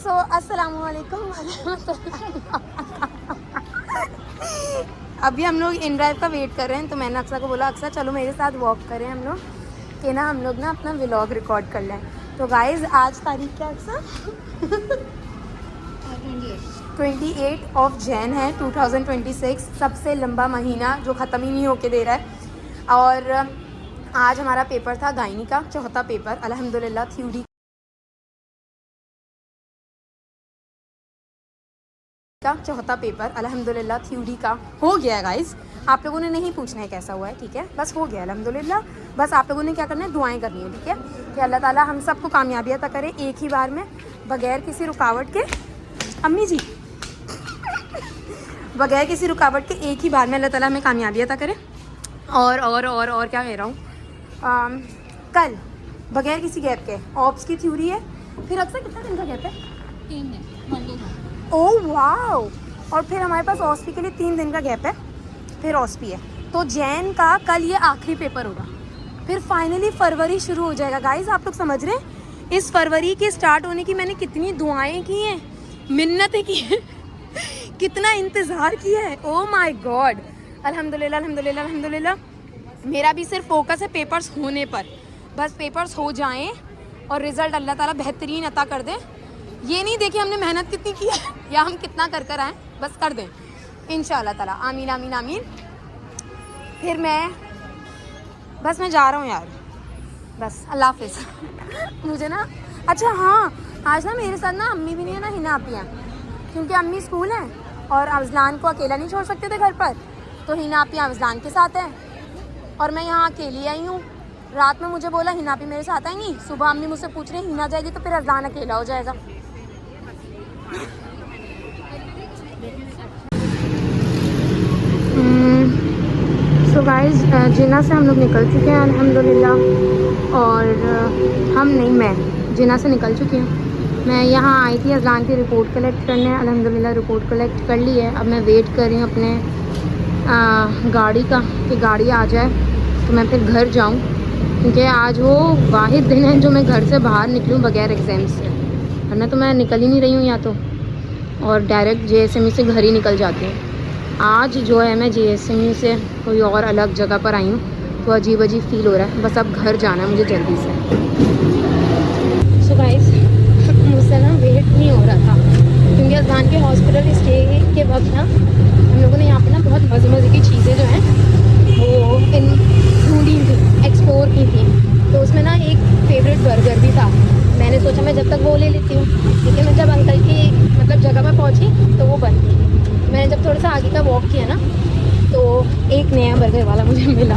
सो अस्सलाम वालेकुम। अभी हम लोग इन ड्राइव का वेट कर रहे हैं, तो मैंने अक्सा को बोला अक्सा चलो मेरे साथ वॉक करें हम लोग कि ना हम लोग ना अपना व्लॉग रिकॉर्ड कर लें। तो गाइज़ आज तारीख क्या अक्सा? 28 ऑफ जैन है 2026, सबसे लंबा महीना जो ख़त्म ही नहीं होके दे रहा है। और आज हमारा पेपर था गायनी का, चौथा पेपर अल्हम्दुलिल्लाह। थ्योरी का चौथा पेपर अल्हम्दुलिल्लाह थ्योरी का हो गया है गाइज़। आप लोगों ने नहीं पूछना है कैसा हुआ है, ठीक है, बस हो गया अल्हम्दुलिल्लाह। बस आप लोगों ने क्या करना है, दुआएं करनी है, ठीक है, कि अल्लाह ताला हम सबको कामयाबी अता करे एक ही बार में, बगैर किसी रुकावट के। अम्मी जी बगैर किसी रुकावट के एक ही बार में अल्लाह ताला हमें कामयाबी अता करे। और क्या कह रहा हूँ, कल बगैर किसी गैप के ऑप्स की थ्योरी है। फिर अक्सर कितना दिन का गैप है? 3 दिन, मंडे को। Oh wow. और फिर हमारे पास ऑस्पी के लिए 3 दिन का गैप है, फिर ऑस्पी है। तो जैन का कल ये आखिरी पेपर होगा, फिर फाइनली फरवरी शुरू हो जाएगा। गाइस आप लोग समझ रहे हैं इस फरवरी के स्टार्ट होने की मैंने कितनी दुआएं की हैं, मिन्नतें की हैं, कितना इंतज़ार किया है। ओह माय गॉड, अल्हम्दुलिल्लाह अल्हम्दुलिल्लाह अल्हम्दुलिल्लाह। मेरा भी सिर्फ फोकस है पेपर्स होने पर, बस पेपर्स हो जाएं और रिज़ल्ट अल्लाह ताला बेहतरीन अता कर दे। ये नहीं देखे हमने मेहनत कितनी की है या हम कितना कर आए, बस कर दें इंशाअल्लाह ताला। आमीन आमीन आमीन। फिर मैं जा रहा हूँ यार, बस अल्लाह हाफिज़। मुझे ना अच्छा हाँ, आज ना मेरे साथ ना अम्मी भी नहीं है ना हिना आपी हैं, क्योंकि अम्मी स्कूल हैं और अफजलान को अकेला नहीं छोड़ सकते थे घर पर, तो हिना आपी अफजलान के साथ है और मैं यहाँ अकेली आई हूँ। रात में मुझे बोला हिना आपी मेरे साथ आएंगी, सुबह अम्मी मुझसे पूछ रही हिना जाएगी तो फिर अफजलान अकेला हो जाएगा। सो गाइस जिना से हम लोग निकल चुके हैं अल्हम्दुलिल्लाह। और मैं जिना से निकल चुकी हूँ। मैं यहाँ आई थी अज़लान की रिपोर्ट कलेक्ट करने, अल्हम्दुलिल्लाह रिपोर्ट कलेक्ट कर ली है। अब मैं वेट कर रही हूँ अपने गाड़ी का कि गाड़ी आ जाए तो मैं फिर घर जाऊँ, क्योंकि आज वो वाहिद दिन है जो मैं घर से बाहर निकलूँ बगैर एग्ज़ाम से, वरना तो मैं निकल ही नहीं रही हूँ या तो, और डायरेक्ट JSMU से घर ही निकल जाती हूँ। आज जो है मैं JSMU से कोई और अलग जगह पर आई हूँ, तो अजीब अजीब फील हो रहा है। बस अब घर जाना है मुझे जल्दी से। सो गाइस मुझसे ना वेट नहीं हो रहा था, क्योंकि अज़लान के हॉस्पिटल स्टे के वक्त ना हम लोगों ने यहाँ पे ना बहुत मज़े मज़े की चीज़ें जो हैं वो ढूंढी थी, एक्सप्लोर की थी। तो उसमें ना एक फेवरेट बर्गर भी था। मैंने सोचा मैं जब तक वो ले लेती हूँ, लेकिन मैं जब अंकल की मतलब जगह पर पहुँची तो वो बंद थी। मैंने जब थोड़ा सा आगे का वॉक किया ना तो एक नया बर्गर वाला मुझे मिला।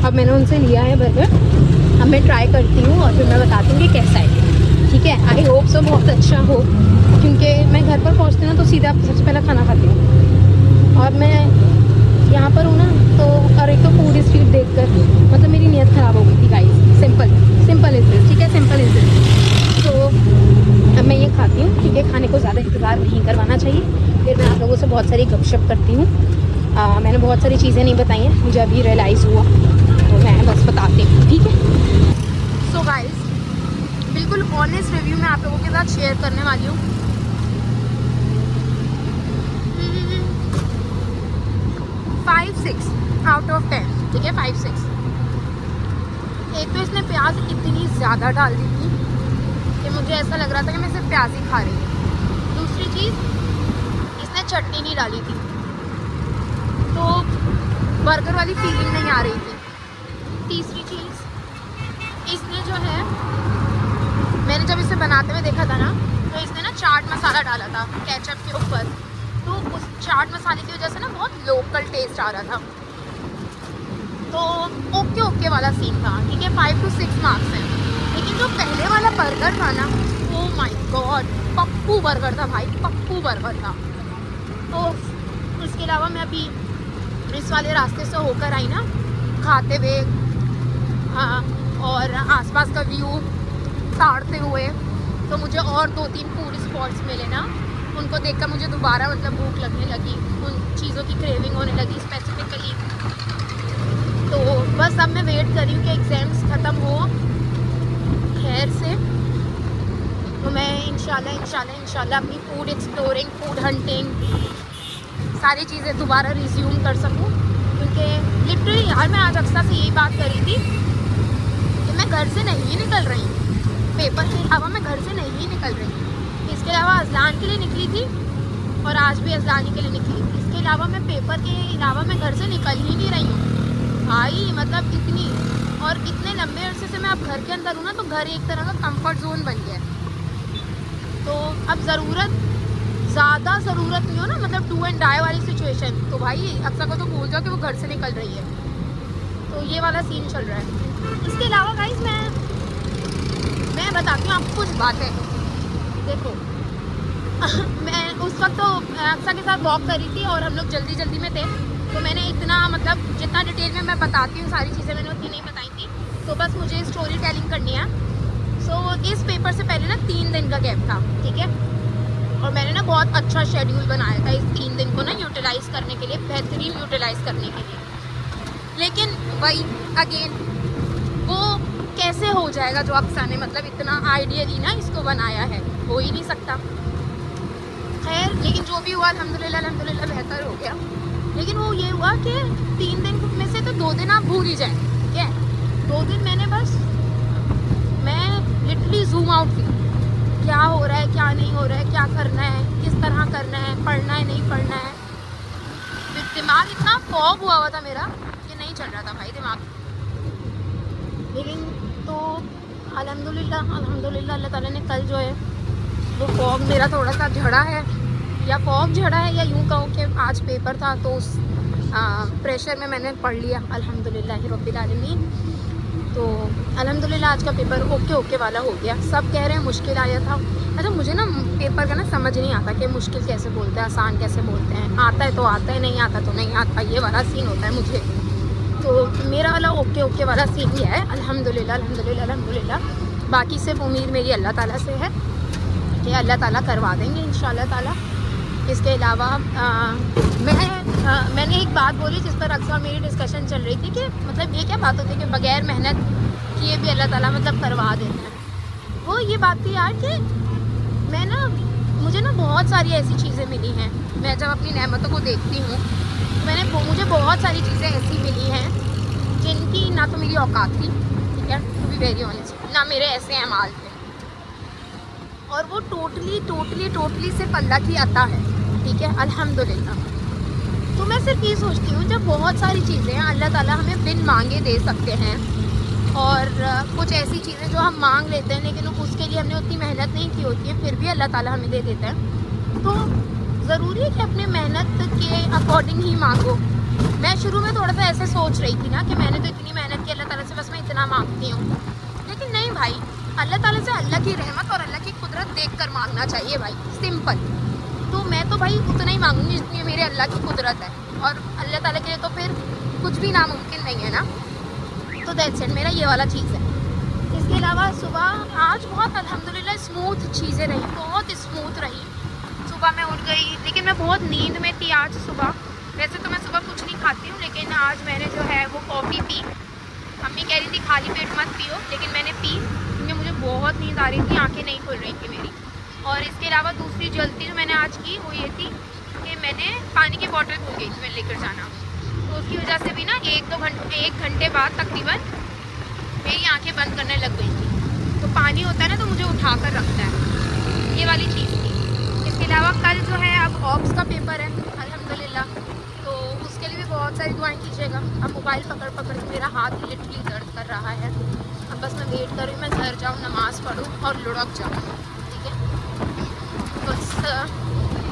अब मैंने उनसे लिया है बर्गर, अब मैं ट्राई करती हूँ और फिर मैं बताती हूँ कि कैसा है, ठीक है। आई होप सो बहुत अच्छा हो, क्योंकि मैं घर पर पहुँचती हूँ ना तो सीधा सबसे पहला खाना खाती हूँ, और मैं यहाँ पर हूँ ना तो, और एक तो फूड स्ट्रीट देखकर मतलब मेरी नीयत ख़राब हो गई थी गाइस। सिंपल इज़ दिस, ठीक है, सिंपल इज़ दिस। तो अब मैं ये खाती हूँ, क्योंकि खाने को ज़्यादा इंतज़ार नहीं करवाना चाहिए। फिर मैं आप लोगों से बहुत सारी गपशप करती हूँ। मैंने बहुत सारी चीज़ें नहीं बताई हैं, मुझे अभी रियलाइज़ हुआ, तो मैं बस बताती हूँ, ठीक है। सो गाइस बिल्कुल ऑनेस्ट रिव्यू मैं आप लोगों के साथ शेयर करने वाली हूँ। 5-6 आउट ऑफ 10, ठीक है, 5-6। एक तो इसने प्याज इतनी ज़्यादा डाल दी थी कि मुझे ऐसा लग रहा था कि मैं सिर्फ प्याज ही खा रही हूँ। दूसरी चीज़, इसने चटनी नहीं डाली थी, तो बर्गर वाली फीलिंग नहीं आ रही थी। तीसरी चीज़, इसने जो है, मैंने जब इसे बनाते हुए देखा था ना तो इसने ना चाट मसाला डाला था केचप के ऊपर, तो उस चाट मसाले की वजह से ना बहुत लोकल टेस्ट आ रहा था। तो ओके वाला सीन था, ठीक है, 5 to 6 मार्क्स हैं। लेकिन जो पहले वाला बर्गर था ना, oh my God, Pappu burger था भाई, पप्पू बर्गर था। तो उसके अलावा मैं अभी इस वाले रास्ते से होकर आई ना खाते हुए, हाँ, और आसपास का व्यू ताड़ते हुए, तो मुझे और 2-3 फूड स्पॉट्स मिले ना, उनको देखकर मुझे दोबारा मतलब भूख लगने लगी, उन चीज़ों की क्रेविंग होने लगी स्पेसिफिकली। तो बस अब मैं वेट कर रही हूँ कि एग्ज़ाम्स ख़त्म हो खैर से, तो मैं इंशाल्लाह अपनी फूड एक्सप्लोरिंग, फूड हंटिंग, सारी चीज़ें दोबारा रिज्यूम कर सकूँ। क्योंकि लिटरली यार मैं आज अक्सर से यही बात करी थी कि मैं घर से नहीं निकल रही हूँ, पेपर के अलावा मैं घर से नहीं निकल रही हूँ। इसके अलावा अजलान के लिए निकली थी और आज भी अजलानी के लिए निकली थी। इसके अलावा मैं पेपर के अलावा मैं घर से निकल ही नहीं रही हूँ भाई। मतलब इतनी और इतने लंबे अरसे से मैं अब घर के अंदर हूँ ना, तो घर एक तरह का कंफर्ट जोन बन गया है। तो अब ज़्यादा ज़रूरत नहीं हो ना, मतलब डू एंड डाई वाली सिचुएशन, तो भाई अक्सर को तो भूल जाओ कि वो घर से निकल रही है। तो ये वाला सीन चल रहा है। इसके अलावा गाइस मैं बताती हूँ आपको कुछ बातें। देखो मैं उस वक्त तो अक्सर के साथ वॉक करी थी और हम लोग जल्दी में थे, तो मैंने इतना मतलब जितना डिटेल में मैं बताती हूँ सारी चीज़ें मैंने उतनी नहीं बताई थी। तो बस मुझे स्टोरी टेलिंग करनी है। सो इस पेपर से पहले ना 3 दिन का गैप था, ठीक है। और मैंने ना बहुत अच्छा शेड्यूल बनाया था इस 3 दिन को ना यूटिलाइज़ करने के लिए, बेहतरीन यूटिलाइज़ करने के लिए। लेकिन वही अगेन वो कैसे हो जाएगा जो अक्सर ने मतलब इतना आइडियली ना इसको बनाया है, हो ही नहीं सकता। खैर लेकिन जो भी हुआ अल्हम्दुलिल्लाह बेहतर हो गया। लेकिन वो ये हुआ कि 3 दिन में से तो 2 दिन आप भूल ही जाए, ठीक है। 2 दिन मैं लिटरली जूम आउट थी, क्या हो रहा है क्या नहीं हो रहा है, क्या करना है, किस तरह करना है, पढ़ना है नहीं पढ़ना है। दिमाग इतना फॉग हुआ था मेरा कि नहीं चल रहा था भाई दिमाग। लेकिन तो अल्हम्दुलिल्लाह अल्लाह ताला ने कल जो है वो फॉग मेरा थोड़ा सा झड़ा है, या फॉग झड़ा है, या यूँ कहो कि आज पेपर था तो उस प्रेशर में मैंने पढ़ लिया अल्हम्दुलिल्लाह रब्बिल आलमीन। तो अल्हम्दुलिल्लाह आज का पेपर ओके वाला हो गया। सब कह रहे हैं मुश्किल आया था। अच्छा मुझे ना पेपर का ना समझ नहीं आता कि मुश्किल कैसे बोलते हैं, आसान कैसे बोलते हैं। आता है तो आता है, नहीं आता तो नहीं आता, ये वाला सीन होता है मुझे। तो मेरा वाला ओके वाला सीन ही है अल्हम्दुलिल्लाह। बाकी सिर्फ उम्मीद मेरी अल्लाह ताला से है कि अल्लाह ताला करवा देंगे इंशाल्लाह ताला। इसके अलावा मैंने एक बात बोली जिस पर अक्सर मेरी डिस्कशन चल रही थी कि मतलब ये क्या बात होती है कि बगैर मेहनत किए भी अल्लाह ताला मतलब करवा देता है। वो ये बात थी यार कि मुझे ना बहुत सारी ऐसी चीज़ें मिली हैं। मैं जब अपनी नेमतों को देखती हूँ तो मुझे बहुत सारी चीज़ें ऐसी मिली हैं जिनकी ना तो मेरी औकात थी, ठीक है, टू बी वेरी ऑनेस्ट, ना मेरे ऐसे अमाल थे। और वो टोटली सिर्फ अल्लाह की अता है, ठीक है, अल्हम्दुलिल्लाह। तो मैं सिर्फ ये सोचती हूँ जब बहुत सारी चीज़ें अल्लाह ताला हमें बिन मांगे दे सकते हैं, और कुछ ऐसी चीज़ें जो हम मांग लेते हैं लेकिन उसके लिए हमने उतनी मेहनत नहीं की होती है, फिर भी अल्लाह ताला हमें दे देता है। तो ज़रूरी है कि अपने मेहनत के अकॉर्डिंग ही मांगो। मैं शुरू में थोड़ा सा ऐसे सोच रही थी ना कि मैंने तो इतनी मेहनत की अल्लाह ताला से, बस मैं इतना मांगती हूँ। लेकिन नहीं भाई, अल्लाह ताला से अल्लाह की रहमत और अल्लाह की कुदरत देख कर मांगना चाहिए भाई, सिंपल। तो मैं तो भाई उतना ही मांगूंगी जितनी मेरे अल्लाह की कुदरत है, और अल्लाह ताला के लिए तो फिर कुछ भी नामुमकिन नहीं है ना। तो दैट्स इट, मेरा ये वाला चीज़ है। इसके अलावा सुबह आज बहुत अल्हम्दुलिल्लाह स्मूथ चीज़ें रही, बहुत स्मूथ रही। सुबह मैं उठ गई, लेकिन मैं बहुत नींद में थी आज सुबह। वैसे तो मैं सुबह कुछ नहीं खाती हूँ, लेकिन आज मैंने जो है वो कॉफ़ी पी। मम्मी कह रही थी खाली पेट मत पियो, लेकिन मैंने पी क्योंकि मुझे बहुत नींद आ रही थी, आंखें नहीं खुल रही थी मेरी। और इसके अलावा दूसरी गलती जो मैंने आज की वो ये थी कि मैंने पानी की बोतल भूल गई थी मैं लेकर जाना। तो उसकी वजह से भी ना 1 घंटे बाद तकरीबन मेरी आंखें बंद करने लग गई थी। तो पानी होता है ना तो मुझे उठा कर रखता है, ये वाली चीज़ थी। इसके अलावा कल जो है अब ऑप्स का पेपर है अल्हम्दुलिल्लाह, तो उसके लिए भी बहुत सारी दुआएं कीजिएगा। अब मोबाइल पकड़ के मेरा हाथ लिटरली दर्द कर रहा है। अब बस मैं वेट कर रही हूँ, मैं घर जाऊँ, नमाज़ पढ़ूँ और लुढ़क जाऊँ, ठीक है। बस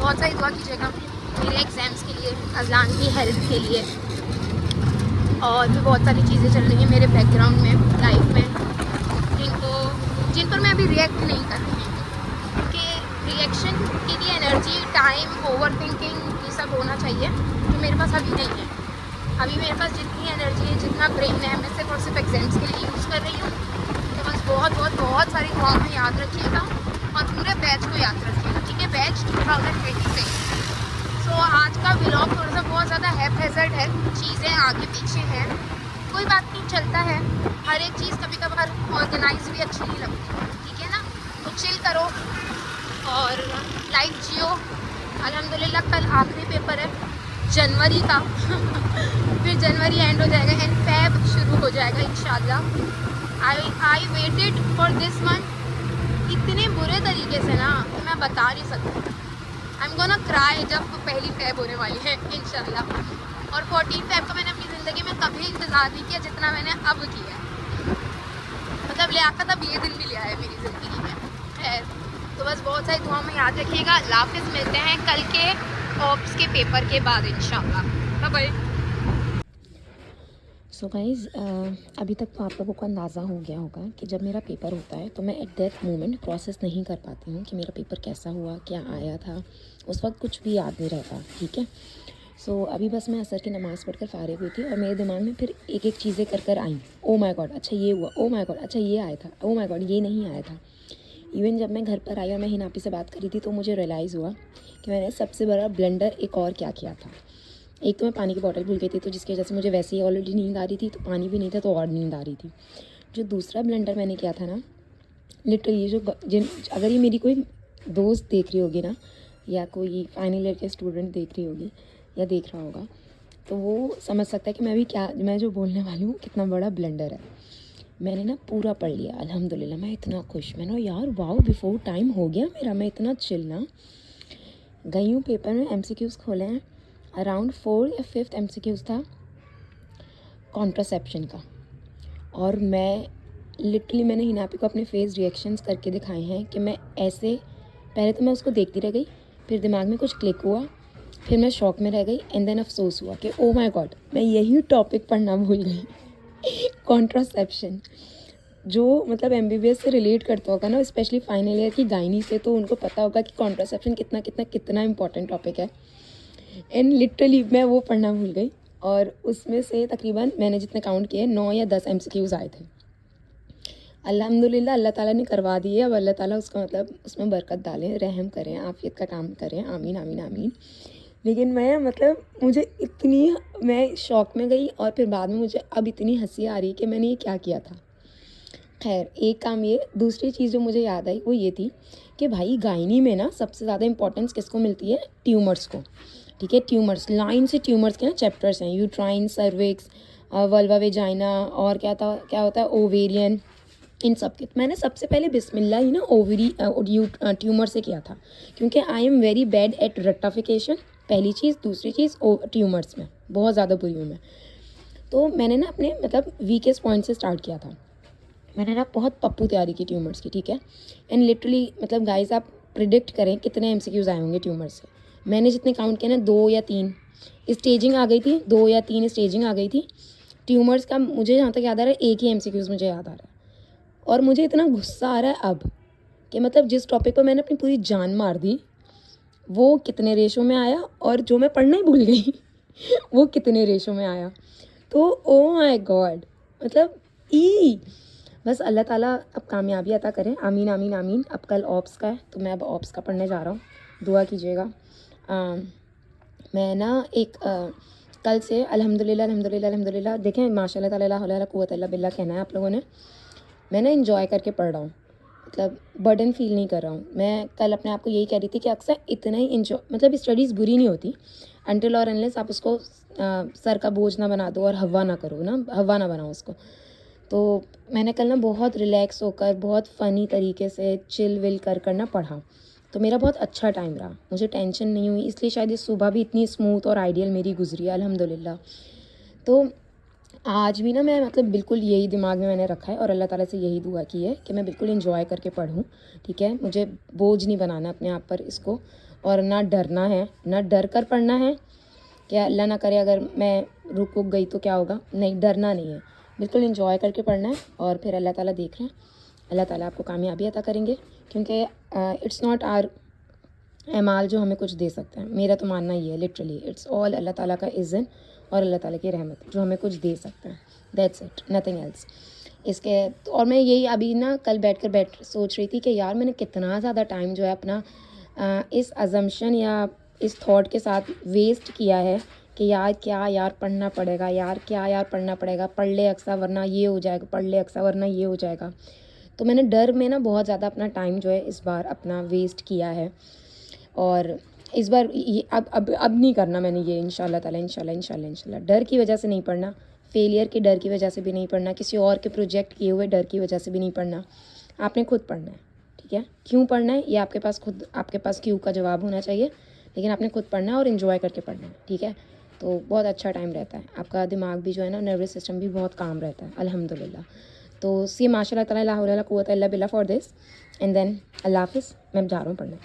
बहुत सारी दुआ कीजिएगा मेरे एग्ज़ाम्स के लिए, अज़लान की हेल्थ के लिए, और भी बहुत सारी चीज़ें चल रही हैं मेरे बैकग्राउंड में, लाइफ में, जिन पर मैं अभी रिएक्ट नहीं कर रही हूँ, क्योंकि रिएक्शन के लिए एनर्जी, टाइम, ओवर थिंकिंग ये सब होना चाहिए, जो मेरे पास अभी नहीं है। अभी मेरे पास जितनी एनर्जी है, जितना ब्रेन है, मैं सिर्फ और सिर्फ एग्ज़ाम्स के लिए यूज़ कर रही हूँ। तो बस बहुत सारी दुआएं याद रखिएगा और पूरे बैच को याद रखिएगा, ठीक है, बैच 2026। तो आज का व्लॉग थोड़ा सा बहुत ज़्यादा हैज़र्ड है, चीज़ें आगे पीछे हैं, कोई बात नहीं, चलता है। हर एक चीज़ कभी कभार ऑर्गेनाइज भी अच्छी नहीं लगती, ठीक है ना। तो चिल करो और लाइफ जियो। अल्हम्दुलिल्लाह कल आखिरी पेपर है जनवरी का फिर जनवरी एंड हो जाएगा एंड फेब शुरू हो जाएगा इंशाल्लाह। I waited for this month इतने बुरे तरीके से ना कि मैं बता नहीं सकती। आई एम गोना क्राई जब पहली फेब होने वाली है इंशाल्लाह। और 14 फेब का मैंने अपनी ज़िंदगी में कभी इंतज़ार नहीं किया जितना मैंने अब किया है। मतलब लियाकत अब ये दिन भी लिया है मेरी ज़िंदगी में। खैर तो बस बहुत सारी दुआ में याद रखिएगा। अल्लाह हाफ़िज़, मिलते हैं कल के ऑप्स के पेपर के बाद इंशाल्लाह। Bye bye. सो गाइज़ अभी तक तो आप लोगों को अंदाज़ा हो गया होगा कि जब मेरा पेपर होता है तो मैं एट दैट मोमेंट प्रोसेस नहीं कर पाती हूँ कि मेरा पेपर कैसा हुआ, क्या आया था। उस वक्त कुछ भी याद नहीं रहता, ठीक है। सो अभी बस मैं असर की नमाज़ पढ़कर फ़ारिग हुई थी और मेरे दिमाग में फिर एक एक चीज़ें कर कर आई। ओ माय गॉड, अच्छा ये हुआ, ओ माय गॉड, अच्छा ये आया था, ओ माय गॉड ये नहीं आया था। इवन जब मैं घर पर आई और मैं हिनापी से बात करी थी तो मुझे रियलाइज़ हुआ कि मैंने सबसे बड़ा ब्लंडर एक और क्या किया था। एक तो मैं पानी की बोतल भूल गई थी, तो जिसकी वजह से मुझे वैसे ही ऑलरेडी नींद आ रही थी, तो पानी भी नहीं था तो और नींद आ रही थी। जो दूसरा ब्लंडर मैंने किया था ना, लिटरली अगर ये मेरी कोई दोस्त देख रही होगी ना, या कोई फाइनल ईयर के स्टूडेंट देख रही होगी या देख रहा होगा, तो वो समझ सकता है कि मैं जो बोलने वाली हूँ कितना बड़ा ब्लंडर है। मैंने ना पूरा पढ़ लिया अल्हम्दुलिल्लाह। मैं इतना खुश, मैंने यार वाओ बिफोर टाइम हो गया मेरा, मैं इतना चिल ना गई हूँ। पेपर में MCQs खोले हैं, अराउंड 4 या 5 MCQs था कॉन्ट्रासेप्शन का। और मैं लिटरली मैंने हिनापी को अपने फेस रिएक्शंस करके दिखाए हैं कि मैं ऐसे, पहले तो मैं उसको देखती रह गई, फिर दिमाग में कुछ क्लिक हुआ, फिर मैं शॉक में रह गई एंड देन अफसोस हुआ कि ओ माय गॉड मैं यही टॉपिक पढ़ना भूल गई कॉन्ट्रासेप्शन। जो मतलब MBBS से रिलेट करता होगा ना, स्पेशली फाइनल ईयर की गायनी से, तो उनको पता होगा कि कॉन्ट्रासेप्शन कितना कितना कितना इंपॉर्टेंट टॉपिक है। एंड लिटरली मैं वो पढ़ना भूल गई और उसमें से तकरीबन मैंने जितने काउंट किए 9 या 10 MCQs आए थे। अल्हम्दुलिल्लाह अल्लाह ताला ने करवा दिए। अब अल्लाह ताला उसका मतलब उसमें बरकत डालें, रहम करें, आफियत का काम करें, आमीन आमीन आमीन। लेकिन मैं शॉक में गई और फिर बाद में मुझे अब इतनी हंसी आ रही है कि मैंने ये क्या किया था। खैर एक काम ये, दूसरी चीज़ जो मुझे याद आई वो ये थी कि भाई गायनी में ना सबसे ज़्यादा इंपॉर्टेंस किसको मिलती है? ट्यूमर्स को, ठीक है। ट्यूमर्स, लाइन से ट्यूमर्स के ना चैप्टर्स हैं, यूट्राइन, सर्विक्स, वल्वा वेजाइना, और क्या होता है ओवेरियन, इन सब के। मैंने सबसे पहले बिस्मिल्लाह ही ना ओवरी ट्यूमर से किया था, क्योंकि I am very bad at rectification, पहली चीज़। दूसरी चीज़ ट्यूमर्स में बहुत ज़्यादा बुरी हूँ मैं। तो मैंने ना अपने मतलब वीकेस्ट पॉइंट से स्टार्ट किया था। मैंने ना बहुत पप्पू तैयारी की ट्यूमर्स की, ठीक है। एंड लिटरली मतलब गाइस आप प्रिडिक्ट करें कितने MCQs आए होंगे ट्यूमर्स से। मैंने जितने काउंट किए ना 2 या 3 स्टेजिंग आ गई थी, 2 या 3 स्टेजिंग आ गई थी ट्यूमर्स का। मुझे जहाँ तक याद आ रहा है एक ही MCQs मुझे याद आ रहा है। और मुझे इतना गुस्सा आ रहा है अब कि मतलब जिस टॉपिक पर मैंने अपनी पूरी जान मार दी वो कितने रेशो में आया, और जो मैं पढ़ना ही भूल गई वो कितने रेशो में आया। तो ओ माय गॉड, मतलब बस अल्लाह ताला अब कामयाबी अता करें, आमीन आमीन आमीन। अब कल ऑप्स का है तो मैं अब ऑप्स का पढ़ने जा रहा हूँ, दुआ कीजिएगा। मैं ना कल से अल्हम्दुलिल्लाह अल्हम्दुलिल्लाह अल्हम्दुलिल्लाह, देखें माशाल्लाह ताला ला हौला वला कुव्वत इल्ला बिल्लाह कहना है आप लोगों ने। मैं ना इंजॉय करके पढ़ रहा हूँ, मतलब बर्डन फील नहीं कर रहा हूँ। मैं कल अपने आप को यही कह रही थी कि अक्सर इतना ही इंजॉय, मतलब स्टडीज़ बुरी नहीं होती अनटिल और अनलेस आप उसको सर का बोझ ना बना दो और हवा ना करो ना, हवा ना बनाओ उसको। तो मैंने कल ना बहुत रिलैक्स होकर, बहुत फ़नी तरीके से चिल विल कर ना पढ़ा, तो मेरा बहुत अच्छा टाइम रहा, मुझे टेंशन नहीं हुई। इसलिए शायद इस सुबह भी इतनी स्मूथ और आइडियल मेरी गुजरी है अल्हम्दुलिल्लाह। तो आज भी ना मैं मतलब बिल्कुल यही दिमाग में मैंने रखा है और अल्लाह ताला से यही दुआ की है कि मैं बिल्कुल एंजॉय करके पढूं, ठीक है। मुझे बोझ नहीं बनाना अपने आप पर इसको, और ना डरना है, ना डर कर पढ़ना है कि अल्लाह ना करे अगर मैं रुक गई तो क्या होगा। नहीं, डरना नहीं है, बिल्कुल एंजॉय करके पढ़ना है। और फिर अल्लाह ताला देख रहे हैं, अल्लाह ताला आपको कामयाबी अता करेंगे, क्योंकि इट्स नॉट आर एमाल जो हमें कुछ दे सकते हैं। मेरा तो मानना ही है लिटरली इट्स ऑल अल्लाह ताला का इज़्ज़न और अल्लाह ताला की रहमत जो हमें कुछ दे सकते हैं, दैट्स इट, नथिंग एल्स। इसके और मैं यही अभी ना कल बैठ सोच रही थी कि यार मैंने कितना ज़्यादा टाइम जो है अपना इस अजम्पशन या इस थॉट के साथ वेस्ट किया है कि यार क्या यार पढ़ना पड़ेगा, यार क्या यार पढ़ना पड़ेगा, पढ़ ले अक्सा वरना ये हो जाएगा, पढ़ ले अक्सा वरना ये हो जाएगा। तो मैंने डर में ना बहुत ज़्यादा अपना टाइम जो है इस बार अपना वेस्ट किया है, और इस बार ये अब नहीं करना मैंने ये, इंशाल्लाह ताला, इंशाल्लाह। डर की वजह से नहीं पढ़ना, फेलियर के डर की वजह से भी नहीं पढ़ना, किसी और के प्रोजेक्ट किए हुए डर की वजह से भी नहीं पढ़ना। आपने खुद पढ़ना है, ठीक है? क्यों पढ़ना है ये आपके पास क्यों का जवाब होना चाहिए, लेकिन आपने खुद पढ़ना है और इन्जॉय करके पढ़ना है, ठीक है? तो बहुत अच्छा टाइम रहता है, आपका दिमाग भी जो है ना, नर्वस सिस्टम भी बहुत काम रहता है अल्हम्दुलिल्लाह। तो सी माशाल्लाह ताला ला हौला वला कुव्वता इल्ला बिल्लाह फॉर दिस, एंड देन अल्लाह हाफ़िज़। मैं जा रहा हूँ पढ़ने।